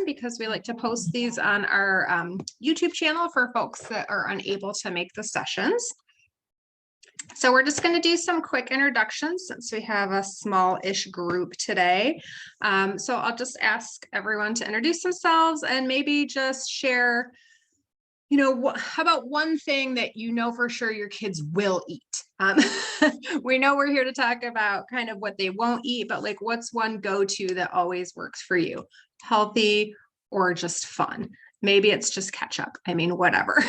because we like to post these on our YouTube channel for folks that are unable to make the sessions. So we're just going to do some quick introductions since we have a small-ish group today. So I'll just ask everyone to introduce themselves and maybe just share, you know, how about one thing that you know for sure your kids will eat? We know we're here to talk about kind of what they won't eat, but like what's one go-to that always works for you? Healthy or just fun? Maybe it's just ketchup. I mean, whatever.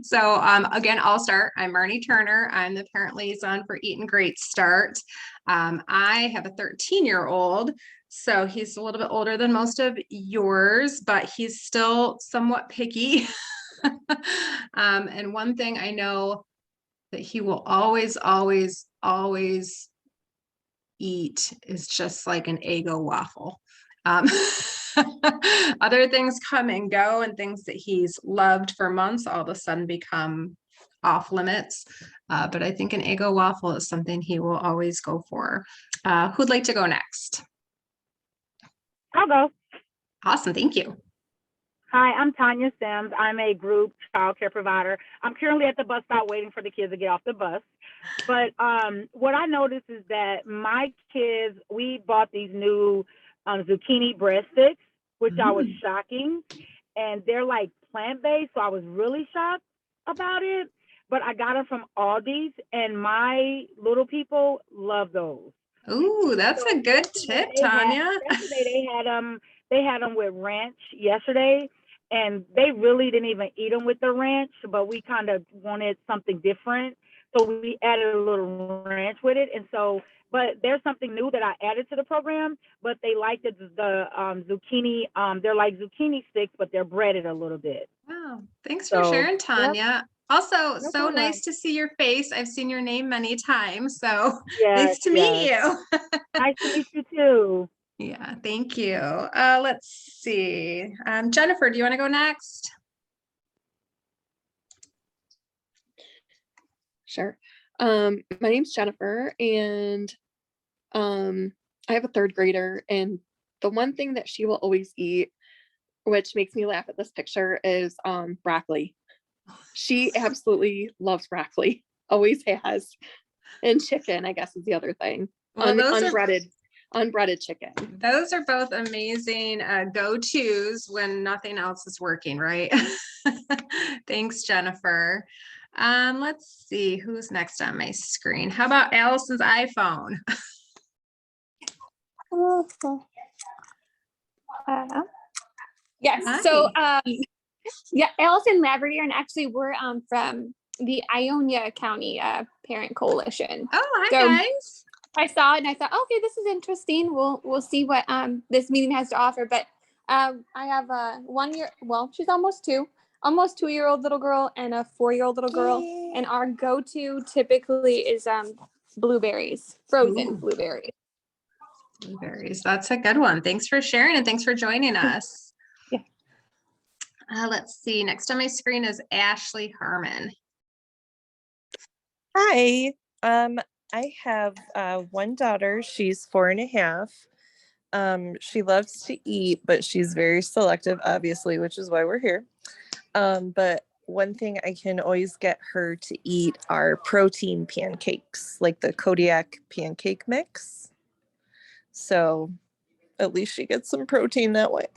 So again, I'll start. I'm Marnie Turner. I'm the parent liaison for Eaton Great Start. I have a 13-year-old, so he's a little bit older than most of yours, but he's still somewhat picky. And one thing I know that he will always eat is just like an Eggo waffle. Other things come and go, and things that he's loved for months all of a sudden become off limits. But I think an Eggo waffle is something he will always go for. Who'd like to go next? I'll go. Awesome, thank you. Hi, I'm Tanya Sims. I'm a group child care provider. I'm currently at the bus stop waiting for the kids to get off the bus. But what I noticed is that my kids, we bought these new zucchini bread sticks, which I was shocking. And they're like plant-based, so I was really shocked about it. But I got them from Aldi's, and my little people love those. Ooh, that's a good tip, Tanya. Yesterday they had them with ranch yesterday, and they really didn't even eat them with the ranch, but we kind of wanted something different. So we added a little ranch with it. And so, but there's something new that I added to the program, but they like the zucchini. They're like zucchini sticks, but they're breaded a little bit. Wow. Thanks for sharing, Tanya. Yep. Also, so nice to see your face. I've seen your name many times, so nice to meet you. Nice to meet you too. Yeah, thank you. Let's see. Jennifer, do you want to go next? Sure. My name's Jennifer, and I have a 3rd grader, and the one thing that she will always eat, which makes me laugh at this picture, is broccoli. She absolutely loves broccoli, always has. And chicken, I guess, is the other thing. Well, unbreaded chicken. Those are both amazing go-tos when nothing else is working, right? Thanks, Jennifer. Let's see who's next on my screen. How about Allison's iPhone? Yes. Hi. So yeah, Allison Laverty, and actually we're from the Ionia County Parent Coalition. Oh, hi guys. I saw it and I thought, okay, this is interesting. We'll see what this meeting has to offer. But I have a 1 year, well, she's almost 2-year-old little girl and a 4-year-old little girl. And our go-to typically is blueberries, frozen blueberries. Blueberries, that's a good one. Thanks for sharing and thanks for joining us. Yeah. Let's see, next on my screen is Ashley Harmon. Hi. I have one daughter. She's 4.5. She loves to eat, but she's very selective, obviously, which is why we're here. But one thing I can always get her to eat are protein pancakes, like the Kodiak pancake mix. So at least she gets some protein that way.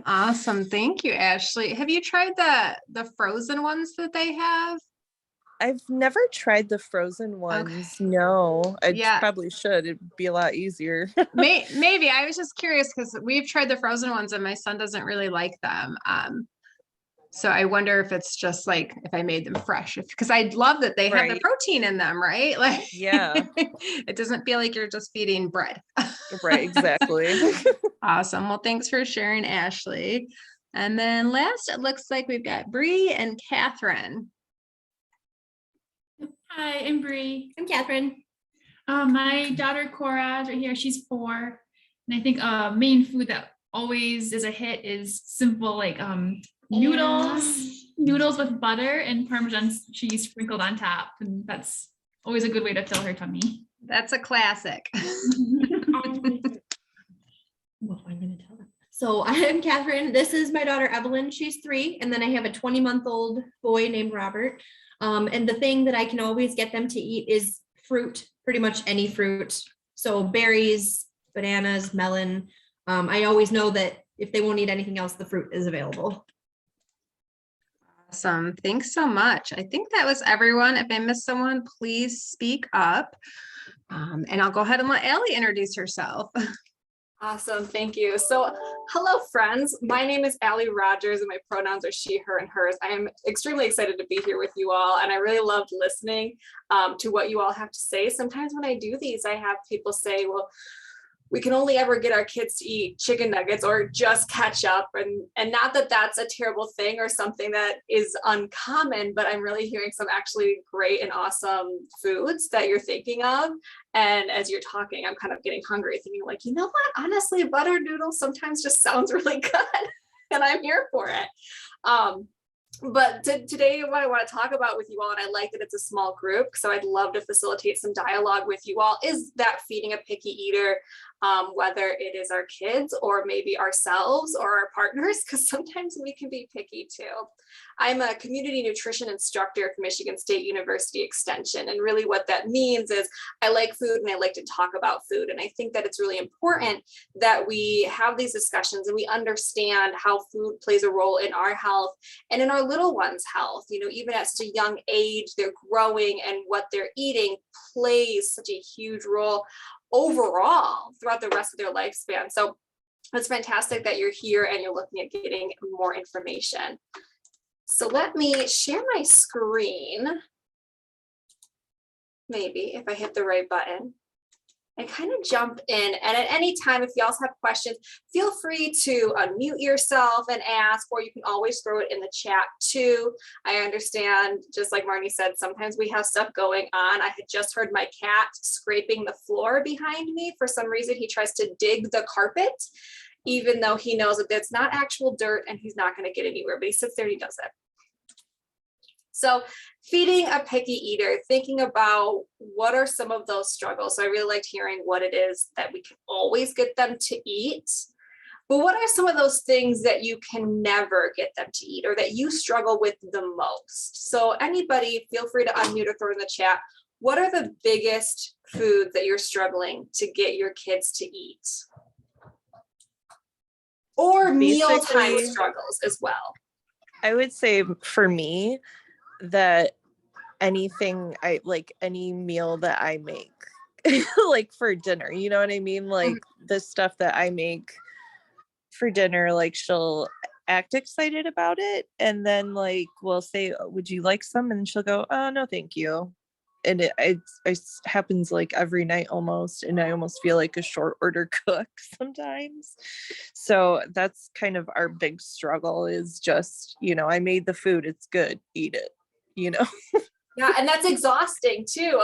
Awesome. Thank you, Ashley. Have you tried the frozen ones that they have? I've never tried the frozen ones. Okay. No, I probably should. It'd be a lot easier. Maybe. I was just curious because we've tried the frozen ones and my son doesn't really like them. So I wonder if it's just like if I made them fresh, because I love that they have the protein in them, right? Like, yeah, it doesn't feel like you're just feeding bread. Right, exactly. Awesome. Well, thanks for sharing, Ashley. And then last, it looks like we've got Bree and Catherine. Hi, I'm Bree. I'm Catherine. My daughter Cora is right here. She's 4, and I think main food that always is a hit is simple like noodles with butter and Parmesan cheese sprinkled on top, and that's always a good way to fill her tummy. That's a classic. Well, I'm going to tell them. So I'm Catherine. This is my daughter Evelyn. She's 3, and then I have a 20-month-old boy named Robert. And the thing that I can always get them to eat is fruit, pretty much any fruit. So berries, bananas, melon. I always know that if they won't eat anything else, the fruit is available. Awesome. Thanks so much. I think that was everyone. If I missed someone, please speak up. And I'll go ahead and let Allie introduce herself. Awesome, thank you. So, hello friends, my name is Allie Rogers and my pronouns are she, her, and hers. I am extremely excited to be here with you all, and I really loved listening to what you all have to say. Sometimes when I do these, I have people say, well, we can only ever get our kids to eat chicken nuggets or just ketchup. And not that that's a terrible thing or something that is uncommon, but I'm really hearing some actually great and awesome foods that you're thinking of. And as you're talking, I'm kind of getting hungry, thinking like, you know what, honestly, butter noodles sometimes just sounds really good and I'm here for it. But today what I want to talk about with you all, and I like that it's a small group, so I'd love to facilitate some dialogue with you all, is that feeding a picky eater, whether it is our kids or maybe ourselves or our partners, because sometimes we can be picky too. I'm a community nutrition instructor at Michigan State University Extension, and really what that means is I like food and I like to talk about food, and I think that it's really important that we have these discussions and we understand how food plays a role in our health and in our little ones' health. You know, even at such a young age, they're growing, and what they're eating plays such a huge role overall throughout the rest of their lifespan. So it's fantastic that you're here and you're looking at getting more information. So let me share my screen. Maybe if I hit the right button, and kind of jump in. And at any time, if you also have questions, feel free to unmute yourself and ask, or you can always throw it in the chat too. I understand, just like Marnie said, sometimes we have stuff going on. I had just heard my cat scraping the floor behind me. For some reason, he tries to dig the carpet, even though he knows that it's not actual dirt and he's not going to get anywhere, but he sits there and he does it. So feeding a picky eater, thinking about what are some of those struggles. So I really liked hearing what it is that we can always get them to eat. But what are some of those things that you can never get them to eat or that you struggle with the most? So anybody, feel free to unmute or throw in the chat. What are the biggest foods that you're struggling to get your kids to eat? Or mealtime struggles as well. I would say for me, that anything I like, any meal that I make like for dinner, you know what I mean? Like the stuff that I make for dinner, like she'll act excited about it. And then like, we'll say, would you like some? And she'll go, oh, no, thank you. And it happens like every night almost. And I almost feel like a short order cook sometimes. So that's kind of our big struggle is just, you know, I made the food, it's good, eat it. You know. Yeah, and that's exhausting too.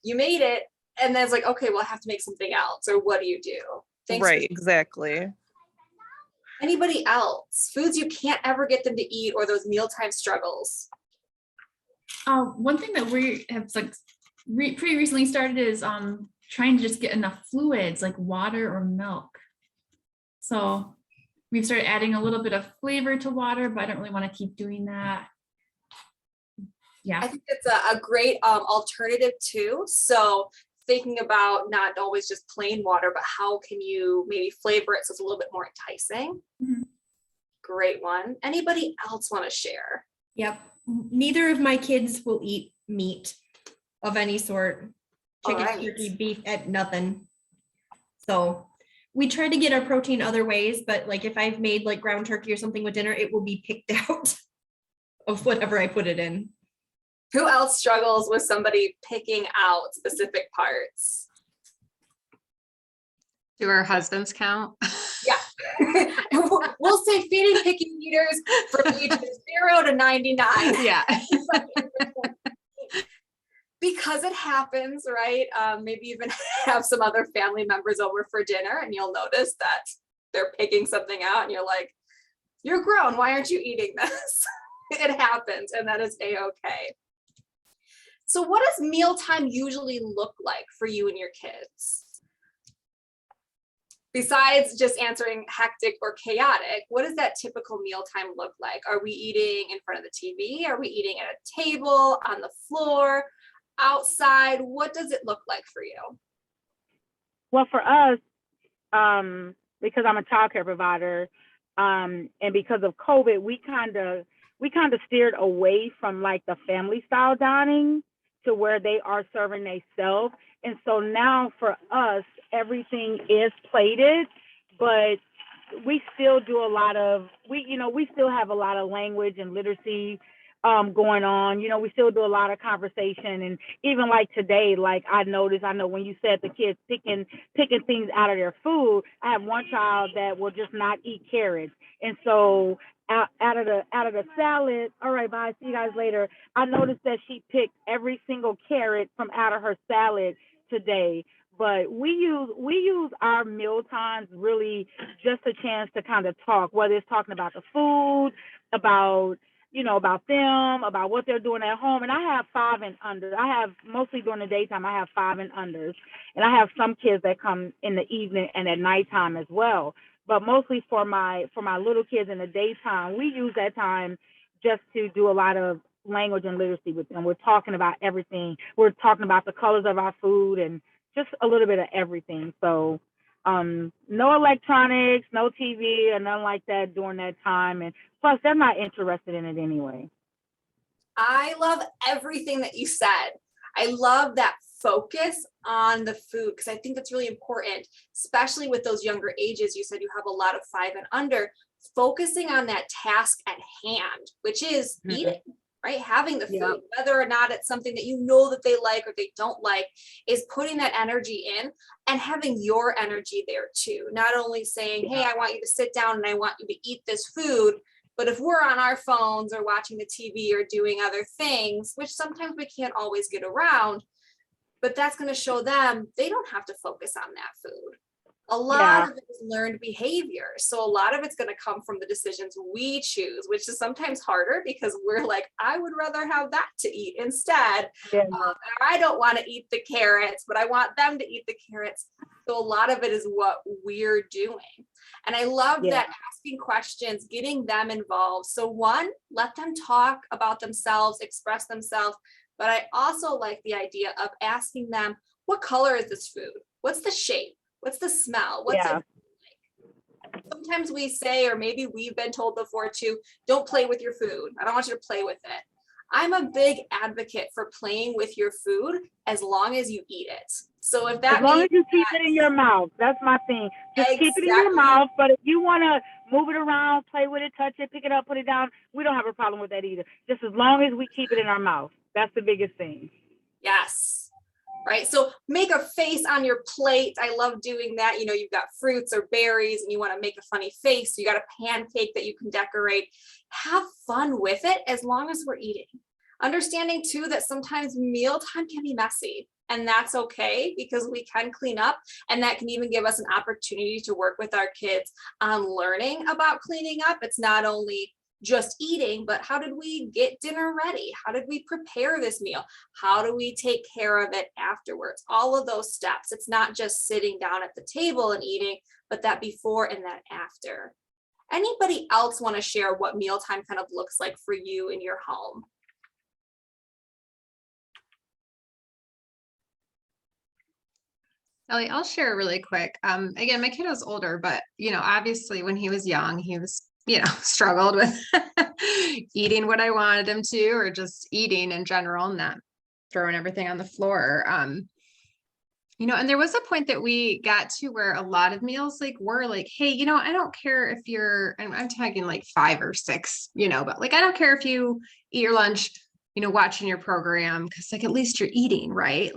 You made it and then it's like, okay, well, I have to make something else, or what do you do? Thanks. Right, exactly. Anybody else? Foods you can't ever get them to eat, or those mealtime struggles? One thing that we have like pretty recently started is trying to just get enough fluids like water or milk. So we've started adding a little bit of flavor to water, but I don't really want to keep doing that. Yeah, I think it's a great alternative too. So thinking about not always just plain water, but how can you maybe flavor it so it's a little bit more enticing? Mm-hmm. Great one. Anybody else want to share? Yep. Neither of my kids will eat meat of any sort. Chicken, turkey, beef, nothing. So we try to get our protein other ways, but like if I've made like ground turkey or something with dinner, it will be picked out of whatever I put it in. Who else struggles with somebody picking out specific parts? Do our husbands count? Yeah. We'll say feeding picky eaters from ages 0 to 99. Yeah. Because it happens, right? Maybe even have some other family members over for dinner and you'll notice that they're picking something out and you're like, you're grown, why aren't you eating this? It happens, and that is a-okay. So what does mealtime usually look like for you and your kids? besides just answering hectic or chaotic, what does that typical mealtime look like? Are we eating in front of the TV? Are we eating at a table, on the floor, outside? What does it look like for you? Well, for us, because I'm a childcare provider, and because of COVID, we kind of steered away from like the family style dining to where they are serving themselves. And so now for us, everything is plated, but we still do a lot of, we still have a lot of language and literacy going on. We still do a lot of conversation. And even like today, like I know when you said the kids picking things out of their food, I have one child that will just not eat carrots. And so out of the salad, all right, bye, see you guys later. I noticed that she picked every single carrot from out of her salad today. But we use our meal times really just a chance to kind of talk, whether it's talking about the food, about them, about what they're doing at home. And I have 5 and under. I have mostly during the daytime, I have 5 and unders. And I have some kids that come in the evening and at nighttime as well. But mostly for my little kids in the daytime, we use that time just to do a lot of language and literacy with them. We're talking about everything. We're talking about the colors of our food and just a little bit of everything. So no electronics, no TV, and nothing like that during that time. And plus, they're not interested in it anyway. I love everything that you said. I love that focus on the food because I think that's really important, especially with those younger ages. You said you have a lot of 5 and under, focusing on that task at hand, which is eating, right? Having the food, whether or not it's something that you know that they like or they don't like, is putting that energy in and having your energy there too. Not only saying, hey, I want you to sit down and I want you to eat this food, but if we're on our phones or watching the TV or doing other things, which sometimes we can't always get around, but that's going to show them they don't have to focus on that food. A lot of it is learned behavior. So a lot of it's going to come from the decisions we choose, which is sometimes harder because we're like, I would rather have that to eat instead. I don't want to eat the carrots, but I want them to eat the carrots. So a lot of it is what we're doing. And I love that asking questions, getting them involved. So one, let them talk about themselves, express themselves. But I also like the idea of asking them, what color is this food? What's the shape? What's the smell? What's it like? Sometimes we say, or maybe we've been told before too, don't play with your food. I don't want you to play with it. I'm a big advocate for playing with your food as long as you eat it. So if that as long as you keep it in your mouth, that's my thing. Just keep it in your mouth. But if you want to move it around, play with it, touch it, pick it up, put it down, we don't have a problem with that either. Just as long as we keep it in our mouth. That's the biggest thing. Yes. Right. So make a face on your plate. I love doing that. You know, you've got fruits or berries and you want to make a funny face. You got a pancake that you can decorate. Have fun with it as long as we're eating. Understanding too that sometimes mealtime can be messy, and that's okay because we can clean up, and that can even give us an opportunity to work with our kids on learning about cleaning up. It's not only just eating, but how did we get dinner ready? How did we prepare this meal? How do we take care of it afterwards? All of those steps. It's not just sitting down at the table and eating, but that before and that after. Anybody else want to share what mealtime kind of looks like for you in your home? Ellie, I'll share really quick. Again, my kid was older, but obviously when he was young, he was struggled with eating what I wanted him to, or just eating in general, and not throwing everything on the floor. And there was a point that we got to where a lot of meals were like, hey, I don't care if you're, and I'm talking like 5 or 6, but I don't care if you eat your lunch, watching your program, because at least you're eating, right?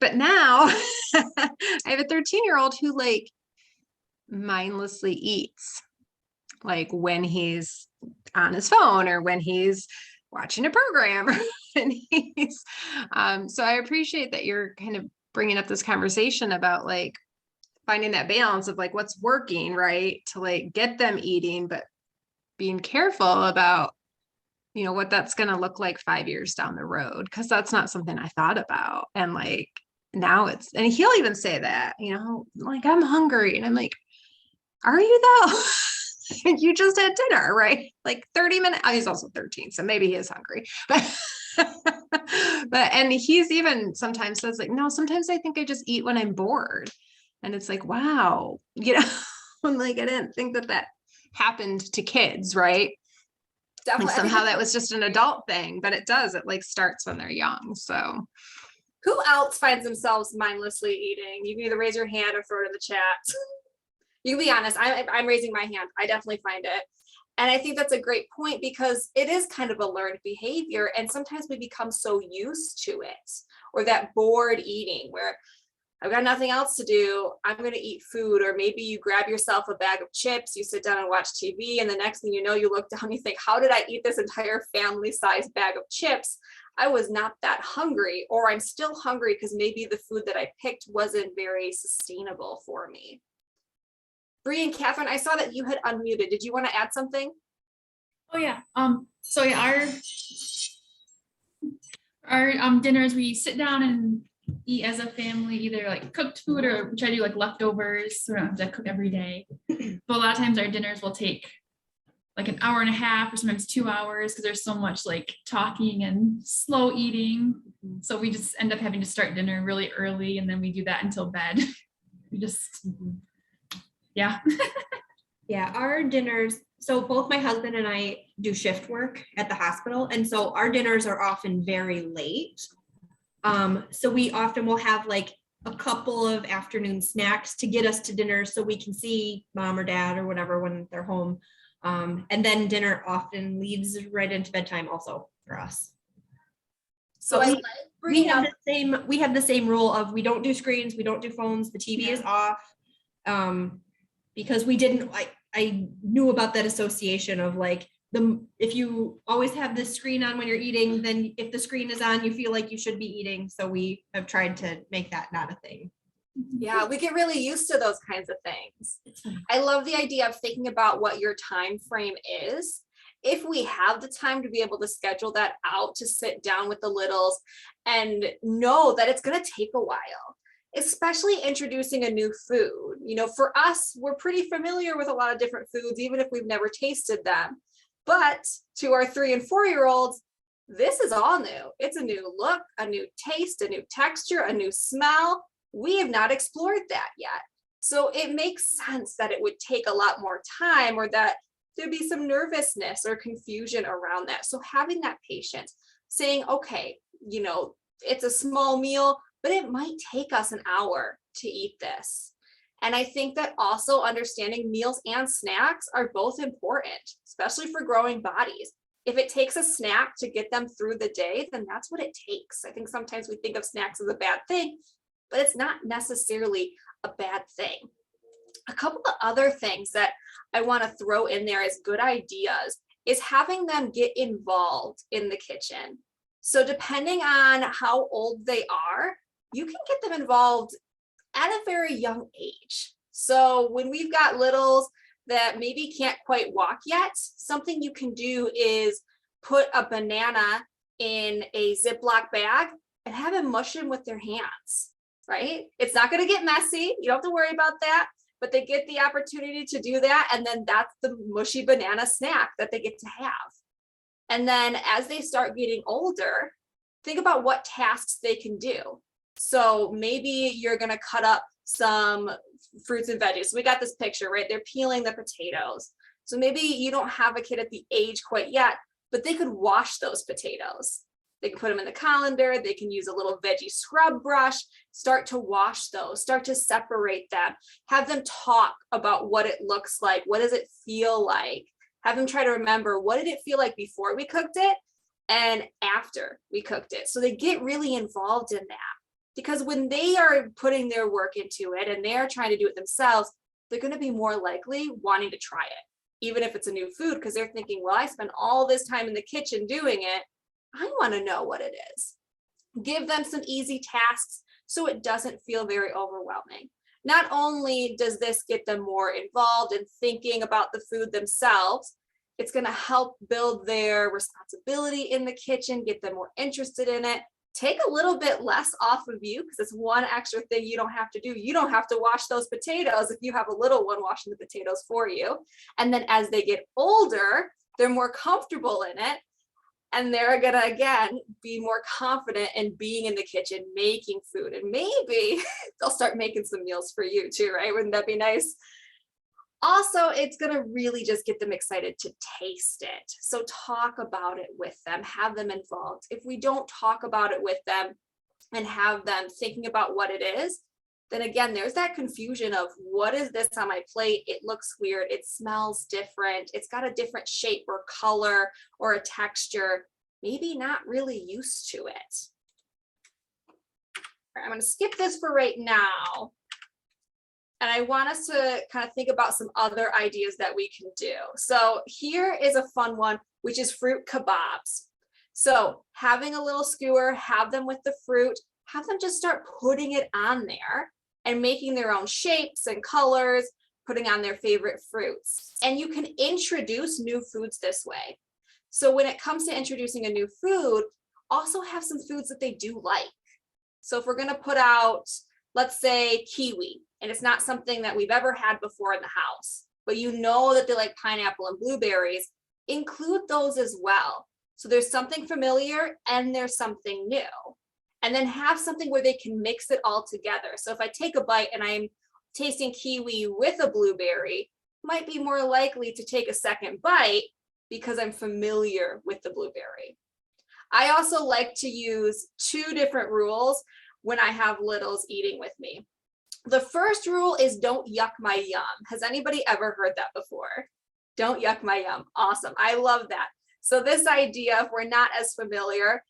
But now I have a 13-year-old who mindlessly eats, when he's on his phone or when he's watching a program. And he's, so I appreciate that you're kind of bringing up this conversation about finding that balance of what's working, right? To get them eating, but being careful about, what that's going to look like 5 years down the road. 'Cause that's not something I thought about. And now it's, and he'll even say that, you know, like, I'm hungry. And I'm like, are you though? You just had dinner, right? Like 30 minutes. Oh, he's also 13, so maybe he is hungry. But but and he's even sometimes says like, no, sometimes I think I just eat when I'm bored. And it's like, wow, you know, I'm like, I didn't think that that happened to kids, right? Like Definitely. I think somehow that was just an adult thing, but it does. It like starts when they're young. So who else finds themselves mindlessly eating? You can either raise your hand or throw it in the chat. You can be honest. I'm raising my hand. I definitely find it. And I think that's a great point because it is kind of a learned behavior. And sometimes we become so used to it, or that bored eating where I've got nothing else to do. I'm going to eat food. Or maybe you grab yourself a bag of chips, you sit down and watch TV. And the next thing you know, you look down, you think, how did I eat this entire family sized bag of chips? I was not that hungry, or I'm still hungry because maybe the food that I picked wasn't very sustainable for me. Bree and Catherine, I saw that you had unmuted. Did you want to add something? Oh yeah. So yeah, our dinners, we sit down and eat as a family, either like cooked food or we try to do like leftovers. So we don't have to cook every day. But a lot of times our dinners will take like an hour and a half or sometimes 2 hours because there's so much like talking and slow eating. So we just end up having to start dinner really early and then we do that until bed. We just, yeah. Yeah, our dinners, so both my husband and I do shift work at the hospital. And so our dinners are often very late. So we often will have like a couple of afternoon snacks to get us to dinner so we can see mom or dad or whatever when they're home. And then dinner often leads right into bedtime also for us. So we have the same rule of we don't do screens, we don't do phones, the TV is off. Because I knew about that association of like if you always have this screen on when you're eating, then if the screen is on, you feel like you should be eating. So we have tried to make that not a thing. yeah, we get really used to those kinds of things. I love the idea of thinking about what your time frame is. If we have the time to be able to schedule that out, to sit down with the littles and know that it's going to take a while, especially introducing a new food. You know, for us, we're pretty familiar with a lot of different foods, even if we've never tasted them. But to our 3 and 4-year-olds, this is all new. It's a new look, a new taste, a new texture, a new smell. We have not explored that yet. So it makes sense that it would take a lot more time, or that there'd be some nervousness or confusion around that. So having that patience, saying, okay, you know, it's a small meal, but it might take us an hour to eat this. And I think that also understanding meals and snacks are both important, especially for growing bodies. If it takes a snack to get them through the day, then that's what it takes. I think sometimes we think of snacks as a bad thing, but it's not necessarily a bad thing. A couple of other things that I want to throw in there as good ideas is having them get involved in the kitchen. So depending on how old they are, you can get them involved at a very young age. So when we've got littles that maybe can't quite walk yet, something you can do is put a banana in a Ziploc bag and have them mush them with their hands, right? It's not going to get messy. You don't have to worry about that, but they get the opportunity to do that. And then that's the mushy banana snack that they get to have. And then as they start getting older, think about what tasks they can do. So maybe you're going to cut up some fruits and veggies. So we got this picture, right? They're peeling the potatoes. So maybe you don't have a kid at the age quite yet, but they could wash those potatoes. They can put them in the colander. They can use a little veggie scrub brush, start to wash those, start to separate them, have them talk about what it looks like. What does it feel like? Have them try to remember, what did it feel like before we cooked it and after we cooked it? So they get really involved in that. Because when they are putting their work into it and they're trying to do it themselves, they're going to be more likely wanting to try it, even if it's a new food, because they're thinking, well, I spent all this time in the kitchen doing it. I want to know what it is. Give them some easy tasks so it doesn't feel very overwhelming. Not only does this get them more involved in thinking about the food themselves, it's going to help build their responsibility in the kitchen, get them more interested in it, take a little bit less off of you because it's one extra thing you don't have to do. You don't have to wash those potatoes if you have a little one washing the potatoes for you. And then as they get older, they're more comfortable in it. And they're gonna, again, be more confident in being in the kitchen, making food. And maybe they'll start making some meals for you too, right? Wouldn't that be nice? Also, it's gonna really just get them excited to taste it. So talk about it with them, have them involved. If we don't talk about it with them and have them thinking about what it is, then again, there's that confusion of what is this on my plate? It looks weird. It smells different. It's got a different shape or color or a texture. Maybe not really used to it. All right, I'm going to skip this for right now. And I want us to kind of think about some other ideas that we can do. So here is a fun one, which is fruit kebabs. So having a little skewer, have them with the fruit, have them just start putting it on there and making their own shapes and colors, putting on their favorite fruits. And you can introduce new foods this way. So when it comes to introducing a new food, also have some foods that they do like. So if we're going to put out, let's say, kiwi, and it's not something that we've ever had before in the house, but you know that they like pineapple and blueberries, include those as well. So there's something familiar and there's something new. And then have something where they can mix it all together. So if I take a bite and I'm tasting kiwi with a blueberry, might be more likely to take a second bite because I'm familiar with the blueberry. I also like to use 2 different rules when I have littles eating with me. The first rule is don't yuck my yum. Has anybody ever heard that before? Don't yuck my yum. Awesome. I love that. So this idea, if we're not as familiar,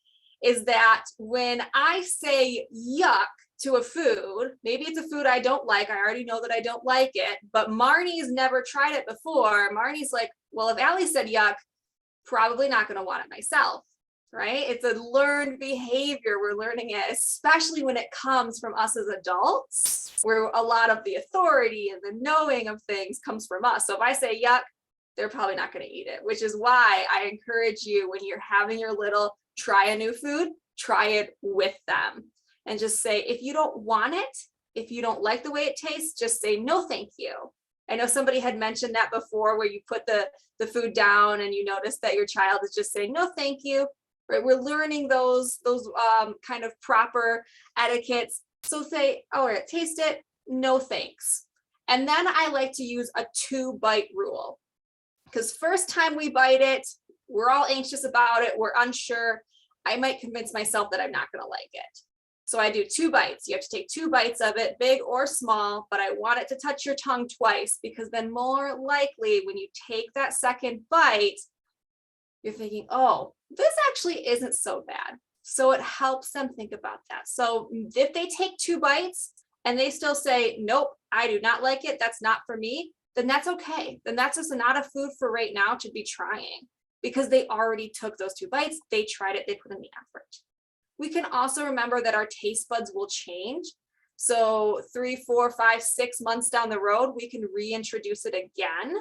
is that when I say yuck to a food, maybe it's a food I don't like, I already know that I don't like it, but Marnie's never tried it before. Marnie's like, well, if Allie said yuck, probably not gonna want it myself, right? It's a learned behavior. We're learning it, especially when it comes from us as adults, where a lot of the authority and the knowing of things comes from us. So if I say yuck, they're probably not gonna eat it, which is why I encourage you when you're having your little try a new food, try it with them and just say, if you don't want it, if you don't like the way it tastes, just say, no, thank you. I know somebody had mentioned that before where you put the food down and you notice that your child is just saying, no, thank you, right? We're learning those kind of proper etiquettes. So say, all right, taste it, no, thanks. And then I like to use a 2-bite rule because first time we bite it, we're all anxious about it. We're unsure. I might convince myself that I'm not going to like it. So I do 2 bites. You have to take 2 bites of it, big or small, but I want it to touch your tongue twice because then more likely when you take that second bite, you're thinking, oh, this actually isn't so bad. So it helps them think about that. So if they take 2 bites and they still say, nope, I do not like it, that's not for me, then that's okay. Then that's just not a food for right now to be trying. Because they already took those 2 bites, they tried it, they put in the effort. We can also remember that our taste buds will change. So 3, 4, 5, 6 months down the road, we can reintroduce it again,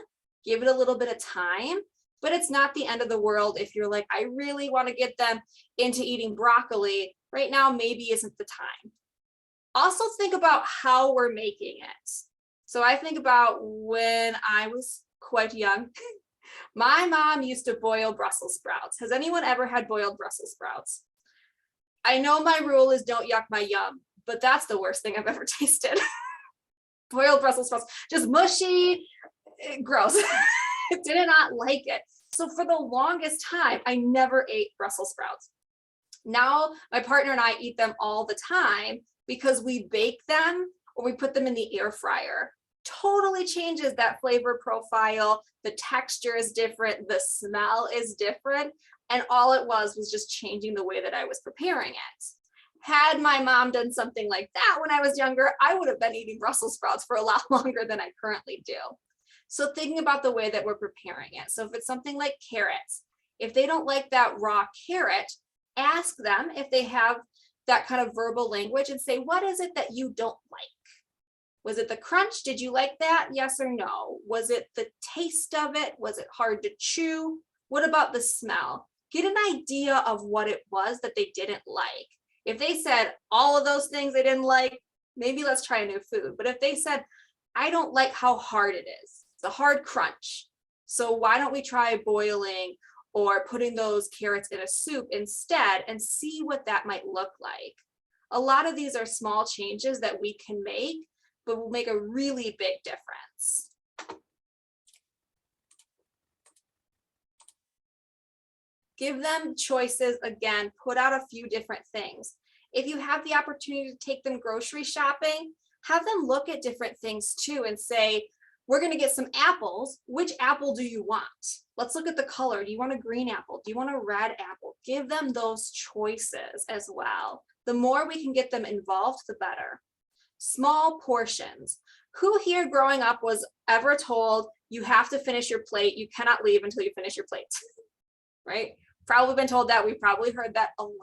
give it a little bit of time, but it's not the end of the world if you're like, I really want to get them into eating broccoli. Right now, maybe isn't the time. Also think about how we're making it. So I think about when I was quite young, my mom used to boil Brussels sprouts. Has anyone ever had boiled Brussels sprouts? I know my rule is don't yuck my yum, but that's the worst thing I've ever tasted. Boiled Brussels sprouts, just mushy, gross. Did not like it. So for the longest time, I never ate Brussels sprouts. Now my partner and I eat them all the time because we bake them or we put them in the air fryer. Totally changes that flavor profile. The texture is different. The smell is different. And all it was just changing the way that I was preparing it. Had my mom done something like that when I was younger, I would have been eating Brussels sprouts for a lot longer than I currently do. So thinking about the way that we're preparing it. So if it's something like carrots, if they don't like that raw carrot, ask them if they have that kind of verbal language and say, what is it that you don't like? Was it the crunch? Did you like that? Yes or no? Was it the taste of it? Was it hard to chew? What about the smell? Get an idea of what it was that they didn't like. If they said all of those things they didn't like, maybe let's try a new food. But if they said, I don't like how hard it is, it's a hard crunch, so why don't we try boiling or putting those carrots in a soup instead and see what that might look like. A lot of these are small changes that we can make, but will make a really big difference. Give them choices. Again, put out a few different things. If you have the opportunity to take them grocery shopping, have them look at different things too and say, we're going to get some apples. Which apple do you want? Let's look at the color. Do you want a green apple? Do you want a red apple? Give them those choices as well. The more we can get them involved, the better. Small portions. Who here growing up was ever told you have to finish your plate? You cannot leave until you finish your plate, right? Probably been told that. We probably heard that a lot.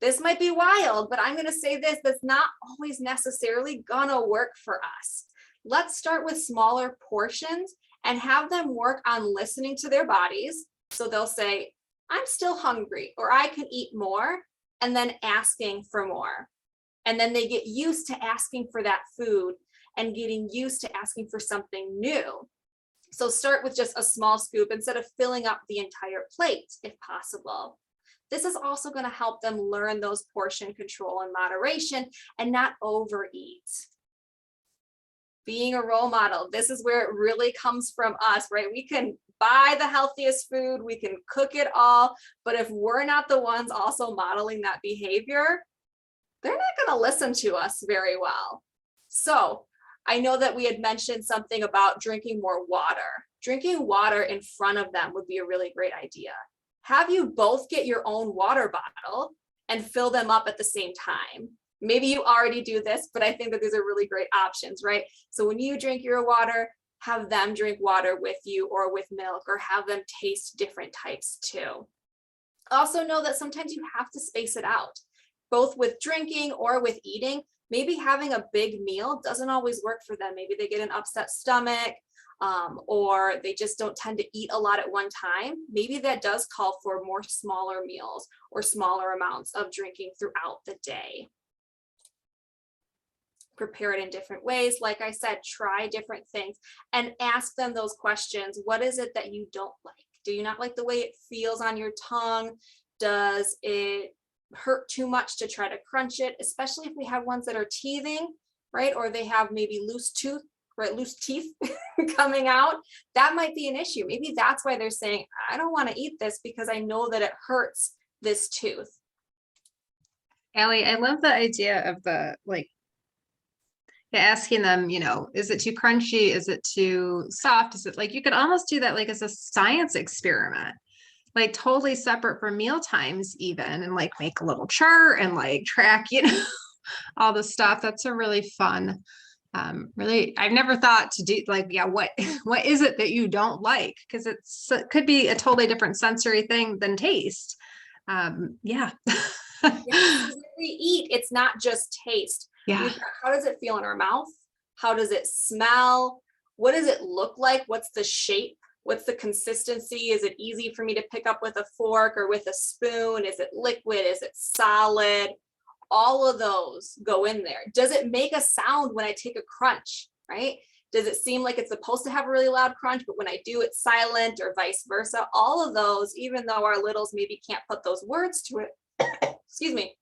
This might be wild, but I'm going to say this, that's not always necessarily gonna work for us. Let's start with smaller portions and have them work on listening to their bodies. So they'll say, I'm still hungry, or I can eat more, and then asking for more. And then they get used to asking for that food and getting used to asking for something new. So start with just a small scoop instead of filling up the entire plate if possible. This is also going to help them learn those portion control and moderation and not overeat. Being a role model, this is where it really comes from us, right? We can buy the healthiest food, we can cook it all, but if we're not the ones also modeling that behavior, they're not going to listen to us very well. So I know that we had mentioned something about drinking more water. Drinking water in front of them would be a really great idea. Have you both get your own water bottle and fill them up at the same time. Maybe you already do this, but I think that these are really great options, right? So when you drink your water, have them drink water with you or with milk, or have them taste different types too. Also know that sometimes you have to space it out, both with drinking or with eating. Maybe having a big meal doesn't always work for them. Maybe they get an upset stomach, or they just don't tend to eat a lot at one time. Maybe that does call for more smaller meals or smaller amounts of drinking throughout the day. Prepare it in different ways. Like I said, try different things and ask them those questions. What is it that you don't like? Do you not like the way it feels on your tongue? Does it hurt too much to try to crunch it? Especially if we have ones that are teething, right? Or they have maybe loose teeth coming out. That might be an issue. Maybe that's why they're saying, I don't want to eat this because I know that it hurts this tooth. Allie, I love the idea of the asking them, is it too crunchy? Is it too soft? Is it like, you could almost do that like as a science experiment, like totally separate from meal times even, and like make a little chart and like track, all the stuff. That's a really fun, really, I've never thought to do like, what is it that you don't like? Because it could be a totally different sensory thing than taste. Yeah. Yes, when we eat, it's not just taste. Yeah. How does it feel in our mouth? How does it smell? What does it look like? What's the shape? What's the consistency? Is it easy for me to pick up with a fork or with a spoon? Is it liquid? Is it solid? All of those go in there. Does it make a sound when I take a crunch, right? Does it seem like it's supposed to have a really loud crunch, but when I do, it's silent, or vice versa? All of those, even though our littles maybe can't put those words to it, excuse me,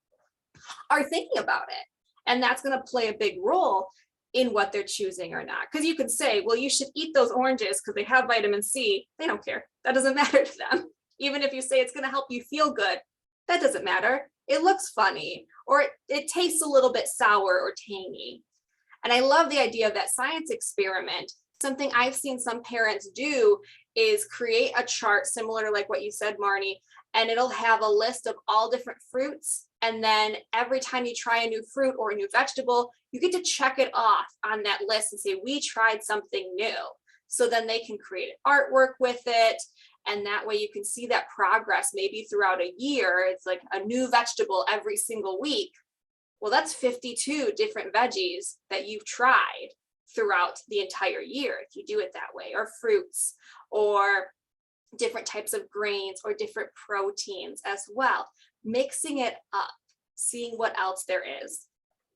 are thinking about it. And that's going to play a big role in what they're choosing or not. Because you could say, well, you should eat those oranges because they have vitamin C. They don't care. That doesn't matter to them. Even if you say it's going to help you feel good, that doesn't matter. It looks funny, or it tastes a little bit sour or tangy. And I love the idea of that science experiment. Something I've seen some parents do is create a chart similar to like what you said, Marnie, and it'll have a list of all different fruits. And then every time you try a new fruit or a new vegetable, you get to check it off on that list and say, we tried something new. So then they can create artwork with it. And that way you can see that progress maybe throughout a year. It's like a new vegetable every single week. Well, that's 52 different veggies that you've tried throughout the entire year if you do it that way, or fruits, or different types of grains, or different proteins as well. Mixing it up. seeing what else there is.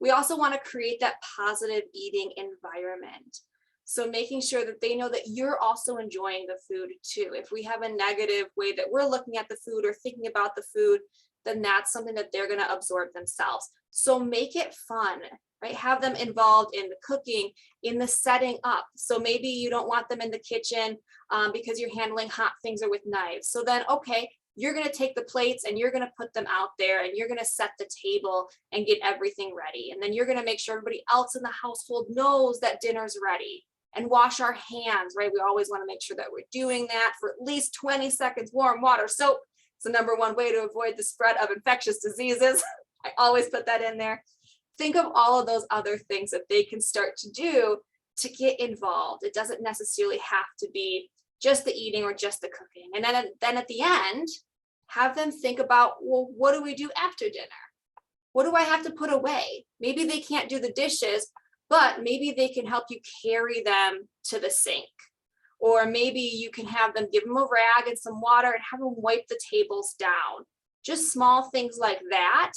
We also want to create that positive eating environment. So making sure that they know that you're also enjoying the food too. If we have a negative way that we're looking at the food or thinking about the food, then that's something that they're going to absorb themselves. So make it fun, right? Have them involved in the cooking, in the setting up. So maybe you don't want them in the kitchen because you're handling hot things or with knives. So then, okay, you're going to take the plates and you're going to put them out there and you're going to set the table and get everything ready. And then you're going to make sure everybody else in the household knows that dinner's ready. And wash our hands, right? We always want to make sure that we're doing that for at least 20 seconds. Warm water, soap. It's the number one way to avoid the spread of infectious diseases. I always put that in there. Think of all of those other things that they can start to do to get involved. It doesn't necessarily have to be just the eating or just the cooking. And then at the end, have them think about, well, what do we do after dinner? What do I have to put away? Maybe they can't do the dishes, but maybe they can help you carry them to the sink. Or maybe you can have them, give them a rag and some water and have them wipe the tables down. Just small things like that,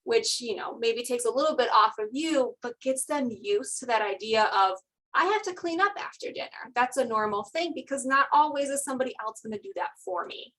which, you know, maybe takes a little bit off of you, but gets them used to that idea of, I have to clean up after dinner. That's a normal thing because not always is somebody else going to do that for me.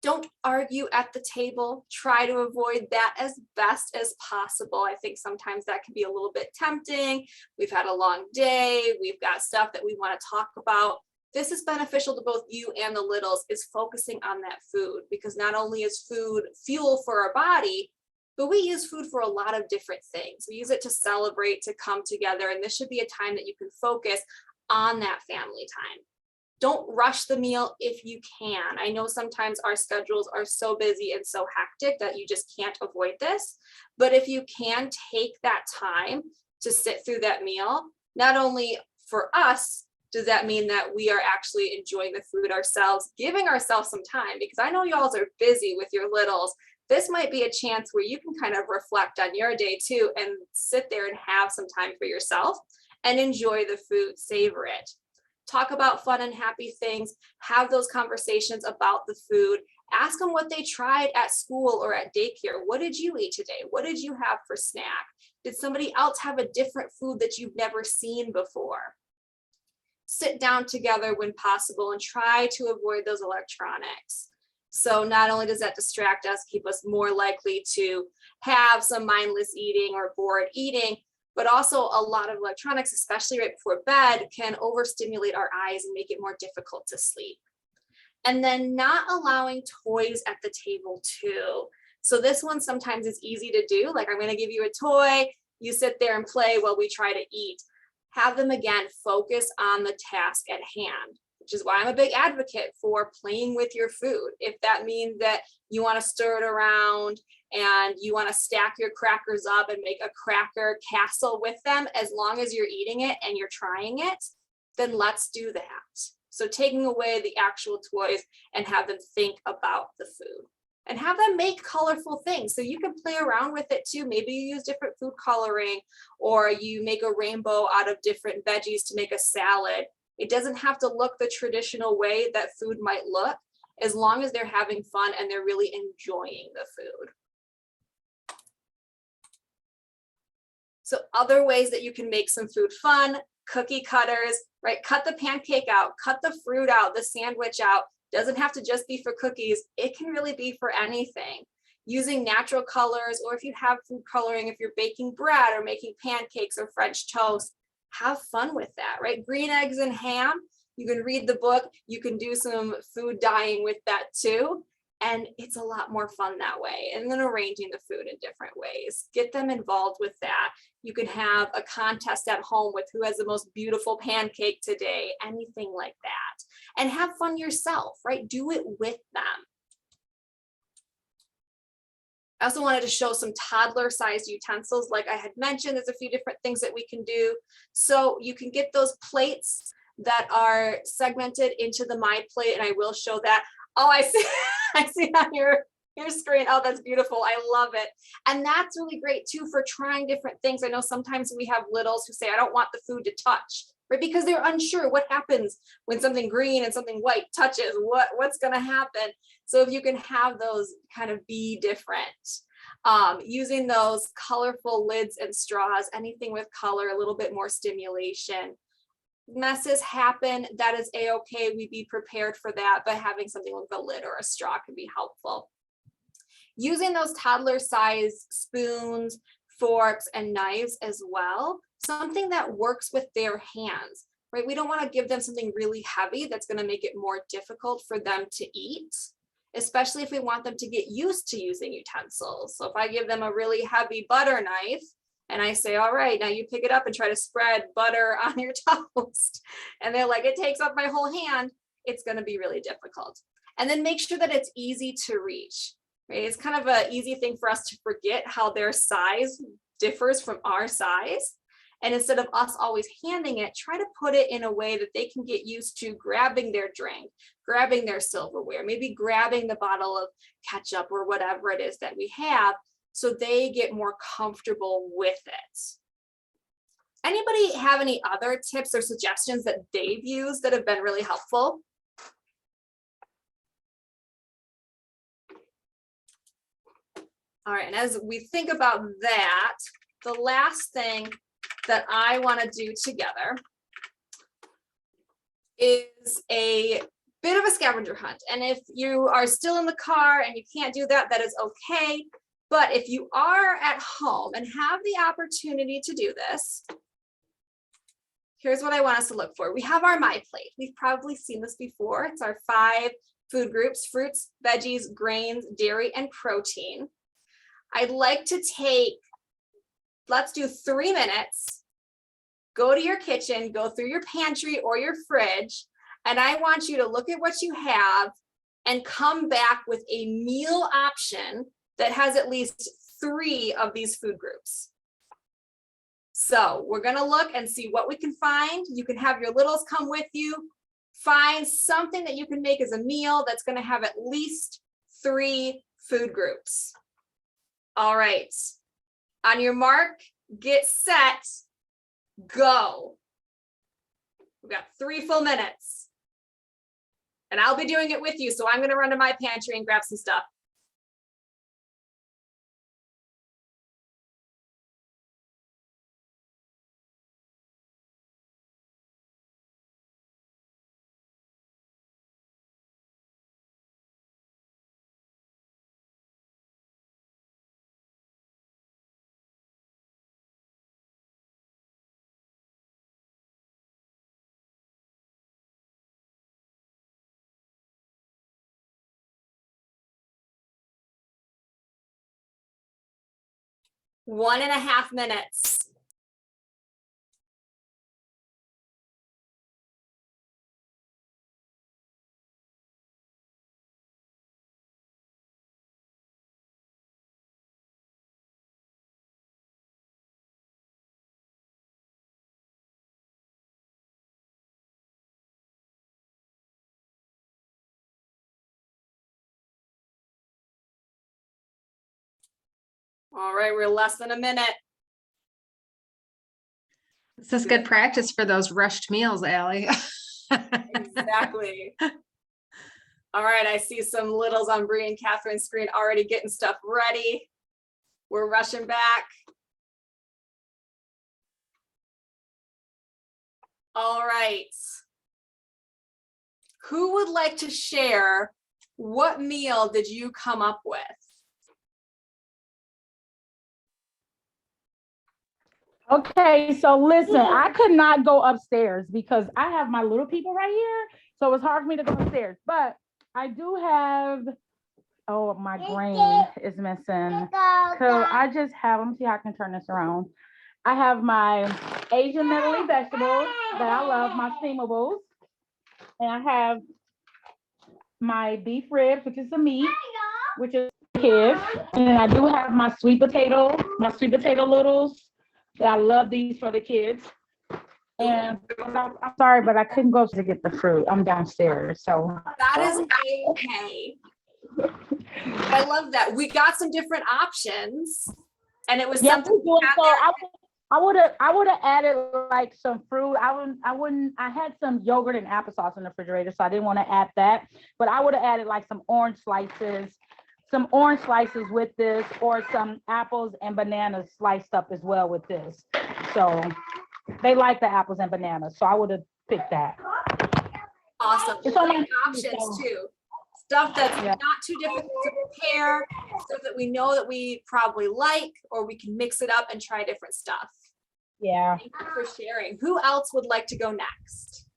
Don't argue at the table. Try to avoid that as best as possible. I think sometimes that can be a little bit tempting. We've had a long day. We've got stuff that we want to talk about. This is beneficial to both you and the littles, is focusing on that food, because not only is food fuel for our body, but we use food for a lot of different things. We use it to celebrate, to come together, and this should be a time that you can focus on that family time. Don't rush the meal if you can. I know sometimes our schedules are so busy and so hectic that you just can't avoid this. But if you can take that time to sit through that meal, not only for us, does that mean that we are actually enjoying the food ourselves, giving ourselves some time, because I know y'all are busy with your littles. This might be a chance where you can kind of reflect on your day too and sit there and have some time for yourself and enjoy the food, savor it. Talk about fun and happy things, have those conversations about the food, ask them what they tried at school or at daycare. What did you eat today? What did you have for snack? Did somebody else have a different food that you've never seen before? Sit down together when possible and try to avoid those electronics. So not only does that distract us, keep us more likely to have some mindless eating or bored eating, but also a lot of electronics, especially right before bed, can overstimulate our eyes and make it more difficult to sleep. And then not allowing toys at the table too. So this one sometimes is easy to do. Like, I'm going to give you a toy, you sit there and play while we try to eat. Have them again focus on the task at hand, which is why I'm a big advocate for playing with your food. If that means that you want to stir it around and you want to stack your crackers up and make a cracker castle with them, as long as you're eating it and you're trying it, then let's do that. So taking away the actual toys and have them think about the food. And have them make colorful things. So you can play around with it too. Maybe you use different food coloring, or you make a rainbow out of different veggies to make a salad. It doesn't have to look the traditional way that food might look, as long as they're having fun and they're really enjoying the food. So other ways that you can make some food fun, cookie cutters, right? Cut the pancake out, cut the fruit out, the sandwich out. Doesn't have to just be for cookies. It can really be for anything. Using natural colors, or if you have food coloring, if you're baking bread or making pancakes or French toast, have fun with that, right? Green eggs and ham, you can read the book, you can do some food dyeing with that too. And it's a lot more fun that way. And then arranging the food in different ways. Get them involved with that. You can have a contest at home with who has the most beautiful pancake today, anything like that. And have fun yourself, right? Do it with them. I also wanted to show some toddler-sized utensils. Like I had mentioned, there's a few different things that we can do. So you can get those plates that are segmented into the My Plate, and I will show that. Oh, I see, I see on your screen. Oh, that's beautiful. I love it. And that's really great too for trying different things. I know sometimes we have littles who say, I don't want the food to touch, right? Because they're unsure what happens when something green and something white touches, what's going to happen. So if you can have those kind of be different. Using those colorful lids and straws, anything with color, a little bit more stimulation. Messes happen, that is a-okay. We be prepared for that, but having something like a lid or a straw can be helpful. Using those toddler size spoons, forks, and knives as well, something that works with their hands, right? We don't want to give them something really heavy that's going to make it more difficult for them to eat, especially if we want them to get used to using utensils. So if I give them a really heavy butter knife, and I say, all right, now you pick it up and try to spread butter on your toast. And they're like, it takes up my whole hand. It's going to be really difficult. And then make sure that it's easy to reach, right? It's kind of an easy thing for us to forget how their size differs from our size. And instead of us always handing it, try to put it in a way that they can get used to grabbing their drink, grabbing their silverware, maybe grabbing the bottle of ketchup or whatever it is that we have, so they get more comfortable with it. Anybody have any other tips or suggestions that they've used that have been really helpful? All right, and as we think about that, the last thing that I want to do together is a bit of a scavenger hunt. And if you are still in the car and you can't do that, that is okay. But if you are at home and have the opportunity to do this, here's what I want us to look for. We have our My Plate. We've probably seen this before. It's our 5 food groups: fruits, veggies, grains, dairy, and protein. I'd like to take, let's do 3 minutes, go to your kitchen, go through your pantry or your fridge, and I want you to look at what you have and come back with a meal option that has at least 3 of these food groups. So we're going to look and see what we can find. You can have your littles come with you. Find something that you can make as a meal that's going to have at least 3 food groups. All right. On your mark, get set, go. We've got 3 full minutes. And I'll be doing it with you. So I'm going to run to my pantry and grab some stuff. One and a half minutes. All right, we're less than a minute. This is good practice for those rushed meals, Allie. Exactly. All right, I see some littles on Bree and Catherine's screen already getting stuff ready. We're rushing back. All right. Who would like to share what meal did you come up with? Okay, so listen, I could not go upstairs because I have my little people right here. So it's hard for me to go upstairs. But I do have, oh, my grain is missing. So I just have, let me see how I can turn this around. I have my Asian Middle East vegetables that I love, my steamables. And I have my beef ribs, which is the meat, which is kids. And then I do have my sweet potato noodles. I love these for the kids. And I'm sorry, but I couldn't go to get the fruit. I'm downstairs. So that is okay. I love that. We got some different options. And it was something. So I would have added like some fruit. I had some yogurt and applesauce in the refrigerator, so I didn't want to add that. But I would have added like some orange slices, some orange slices with this, or some apples and bananas sliced up as well with this. So they like the apples and bananas, so I would have picked that. Awesome. It's on my Great menu, options so- too. Stuff that's Yeah. not too difficult to prepare, stuff that we know that we probably like, or we can mix it up and try different stuff. Yeah. Thank you for sharing. Who else would like to go next?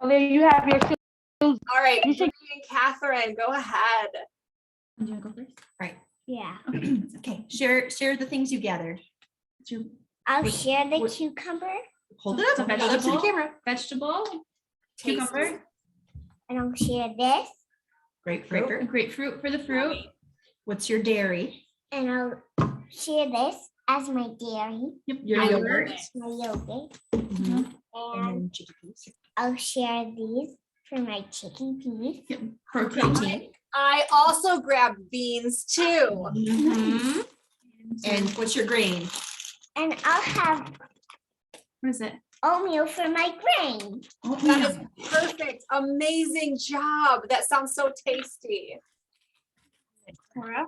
Olivia, you have your shoes. All right, You should- Brittany and Catherine, go ahead. Do you want to go first? Right. Yeah, Okay, share the things you gathered. What's your- I'll Wait, share the what- cucumber Hold it It's a up, hold it up to the vegetable. camera. Vegetable, Tasty. cucumber, and I'll share this Grapefruit. grapefruit for the fruit. What's your dairy? and I'll share this as my dairy, Yep, Your I yogurt. love it. my yogurt, And and then chickpeas. I'll share these for my chicken peas. Yep, Protein. I also grabbed beans too. Mhm. And what's your grain? And I'll have What is it? oatmeal for my grain. That is perfect. Amazing job. That sounds so tasty. Cora?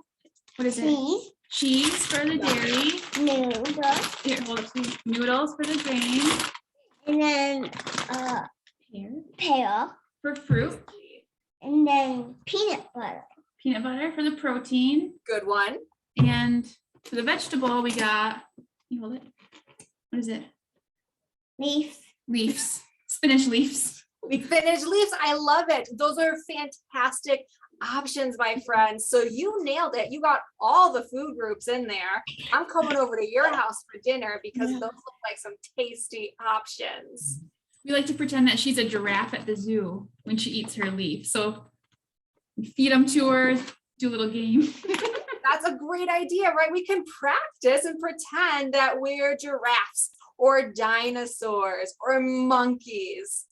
What is it? Cheese, Cheese for the dairy. noodles, Here, hold up, please. Noodles for the grain. and then Pear pear, for fruit. and then peanut butter. Peanut butter for the protein. Good one. And for the vegetable, we got, you hold it. What is it? Leaf, Leaves, spinach leaves. We finished leaves. I love it. Those are fantastic options, my friends. So you nailed it. You got all the food groups in there. I'm coming over to your house for dinner because those look like some tasty options. We like to pretend that she's a giraffe at the zoo when she eats her leaf. So we feed them to her, do a little game. That's a great idea, right? We can practice and pretend that we're giraffes or dinosaurs or monkeys.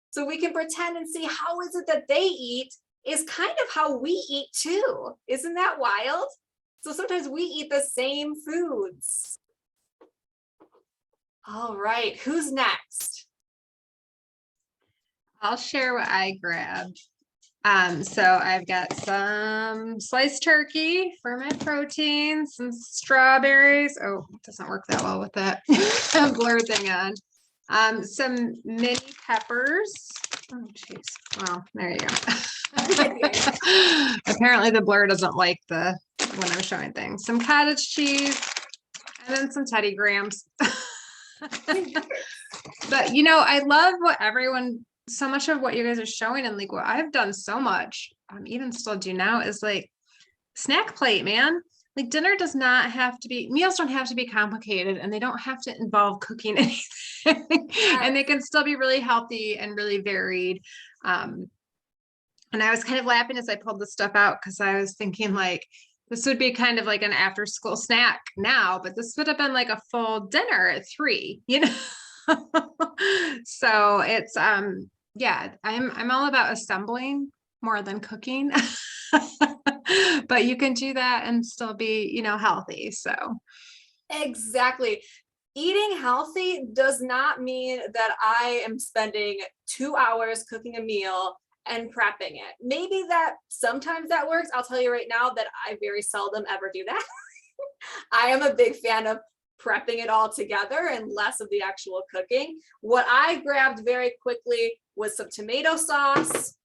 So we can pretend and see how is it that they eat is kind of how we eat too. Isn't that wild? So sometimes we eat the same foods. All right, who's next? I'll share what I grabbed. So I've got some sliced turkey for my protein, some strawberries. Oh, it doesn't work that well with that blur thing on. Some mini peppers. Oh, jeez. Well, there you go. Apparently the blur doesn't like the when I'm showing things. Some cottage cheese and then some Teddy Grahams. But you know, I love what everyone, so much of what you guys are showing, and like what I've done so much, even still do now, is like snack plate, man. Like dinner does not have to be, meals don't have to be complicated, and they don't have to involve cooking anything. And they can still be really healthy and really varied. And I was kind of laughing as I pulled this stuff out because I was thinking like, this would be kind of like an after school snack now, but this would have been like a full dinner at 3, you know? So it's, yeah, I'm all about assembling more than cooking, but you can do that and still be, you know, healthy. So Exactly. Eating healthy does not mean that I am spending 2 hours cooking a meal and prepping it. Maybe that sometimes that works. I'll tell you right now that I very seldom ever do that. I am a big fan of prepping it all together and less of the actual cooking. What I grabbed very quickly was some tomato sauce.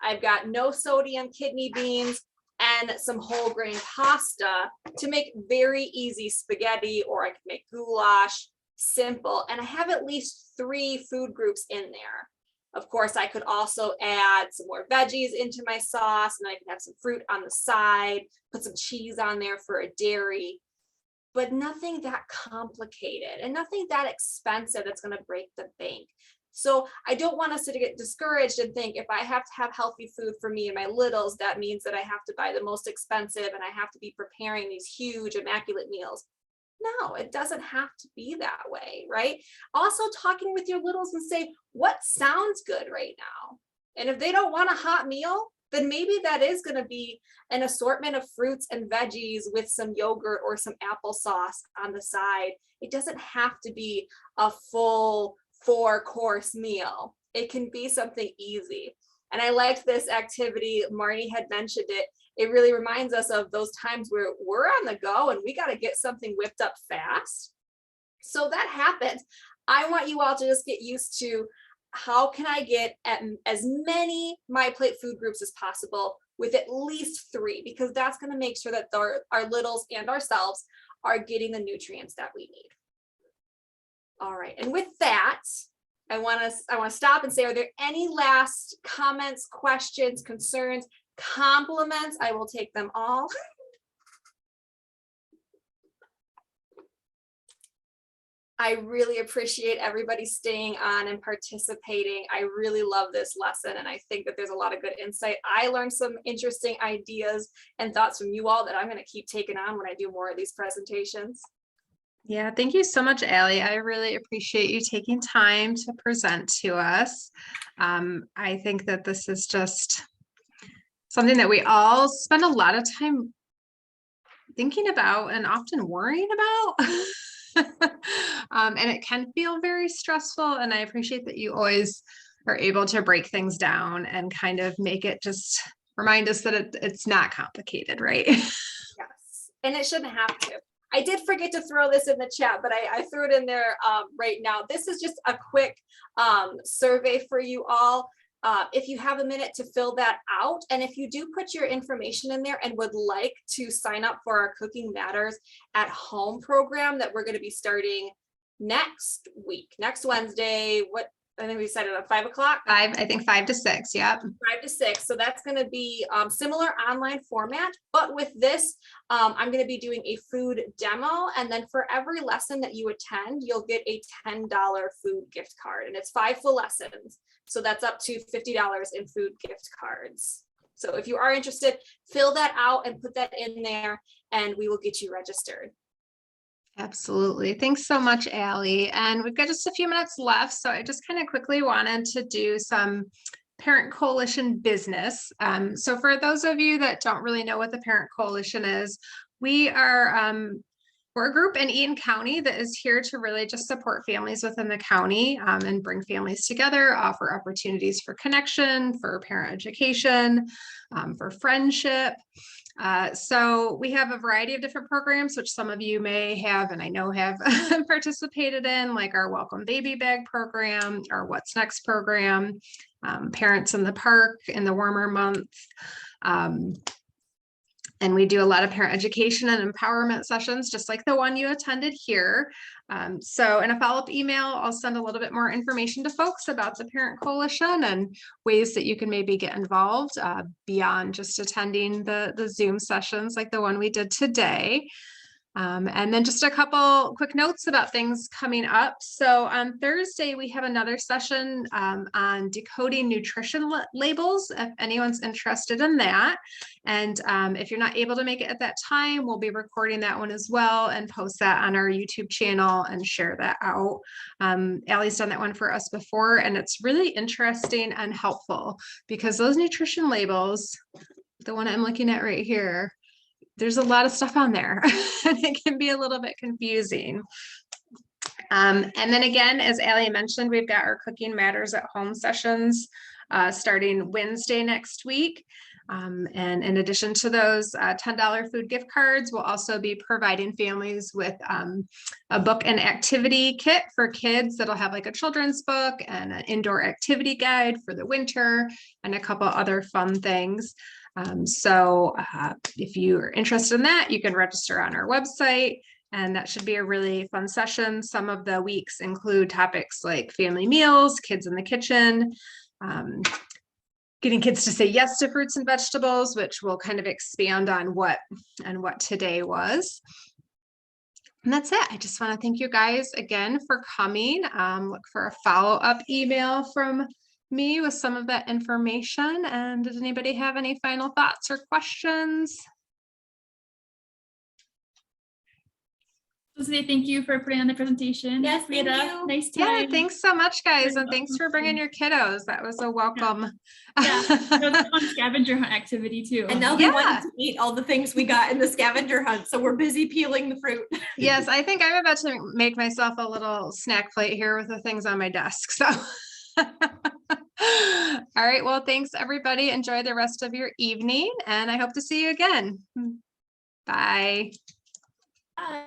I've got no sodium kidney beans and some whole grain pasta to make very easy spaghetti, or I could make goulash, simple. And I have at least 3 food groups in there. Of course, I could also add some more veggies into my sauce, and I can have some fruit on the side, put some cheese on there for a dairy, but nothing that complicated and nothing that expensive that's going to break the bank. So I don't want us to get discouraged and think if I have to have healthy food for me and my littles, that means that I have to buy the most expensive and I have to be preparing these huge immaculate meals. No, it doesn't have to be that way, right? Also talking with your littles and say, what sounds good right now? And if they don't want a hot meal, then maybe that is going to be an assortment of fruits and veggies with some yogurt or some applesauce on the side. It doesn't have to be a full 4-course meal. It can be something easy. And I liked this activity. Marnie had mentioned it. It really reminds us of those times where we're on the go and we got to get something whipped up fast. So that happens. I want you all to just get used to how can I get at as many My Plate food groups as possible with at least 3, because that's going to make sure that our littles and ourselves are getting the nutrients that we need. All right, and with that, I want to stop and say, are there any last comments, questions, concerns, compliments? I will take them all. I really appreciate everybody staying on and participating. I really love this lesson, and I think that there's a lot of good insight. I learned some interesting ideas and thoughts from you all that I'm going to keep taking on when I do more of these presentations. Yeah, thank you so much, Allie. I really appreciate you taking time to present to us. I think that this is just something that we all spend a lot of time thinking about and often worrying about. And it can feel very stressful. And I appreciate that you always are able to break things down and kind of make it just remind us that it's not complicated, right? Yes, and it shouldn't have to. I did forget to throw this in the chat, but I threw it in there right now. This is just a quick survey for you all. If you have a minute to fill that out, and if you do put your information in there and would like to sign up for our Cooking Matters at Home program that we're going to be starting next week, next Wednesday, I think we said it at 5 o'clock. 5 to 6. Yep. 5 to 6. So that's going to be similar online format, but with this, I'm going to be doing a food demo. And then for every lesson that you attend, you'll get a $10 food gift card, and it's 5 full lessons. So that's up to $50 in food gift cards. So if you are interested, fill that out and put that in there, and we will get you registered. Absolutely. Thanks so much, Allie. And we've got just a few minutes left. So I just kind of quickly wanted to do some Parent Coalition business. So for those of you that don't really know what the Parent Coalition is, we're a group in Eaton County that is here to really just support families within the county and bring families together, offer opportunities for connection, for parent education, for friendship. So we have a variety of different programs, which some of you may have, and I know have participated in, like our Welcome Baby Bag program, our What's Next program, Parents in the Park in the warmer months. And we do a lot of parent education and empowerment sessions, just like the one you attended here. So in a follow-up email, I'll send a little bit more information to folks about the Parent Coalition and ways that you can maybe get involved beyond just attending the Zoom sessions like the one we did today. And then just a couple quick notes about things coming up. So on Thursday, we have another session on decoding nutrition labels, if anyone's interested in that. And if you're not able to make it at that time, we'll be recording that one as well and post that on our YouTube channel and share that out. Allie's done that one for us before, and it's really interesting and helpful because those nutrition labels, the one I'm looking at right here, there's a lot of stuff on there and it can be a little bit confusing. And then again, as Allie mentioned, we've got our Cooking Matters at Home sessions starting Wednesday next week. And in addition to those $10 food gift cards, we'll also be providing families with a book and activity kit for kids that'll have like a children's book and an indoor activity guide for the winter and a couple other fun things. So if you are interested in that, you can register on our website, and that should be a really fun session. Some of the weeks include topics like family meals, kids in the kitchen, getting kids to say yes to fruits and vegetables, which will kind of expand on what today was. And that's it. I just want to thank you guys again for coming. Look for a follow-up email from me with some of that information. And does anybody have any final thoughts or questions? So thank you for putting on the presentation. Yes, we had thank a you. nice time. Yeah, thanks so much, guys. You're And thanks for welcome. bringing your kiddos. That was a welcome. Yeah, it was a fun scavenger hunt activity too. And now they want to eat all the things we got in the scavenger hunt. So we're busy peeling the fruit. Yes, I think I'm about to make myself a little snack plate here with the things on my desk. So All right, well, thanks, everybody. Enjoy the rest of your evening, and I hope to see you again. Bye. Bye.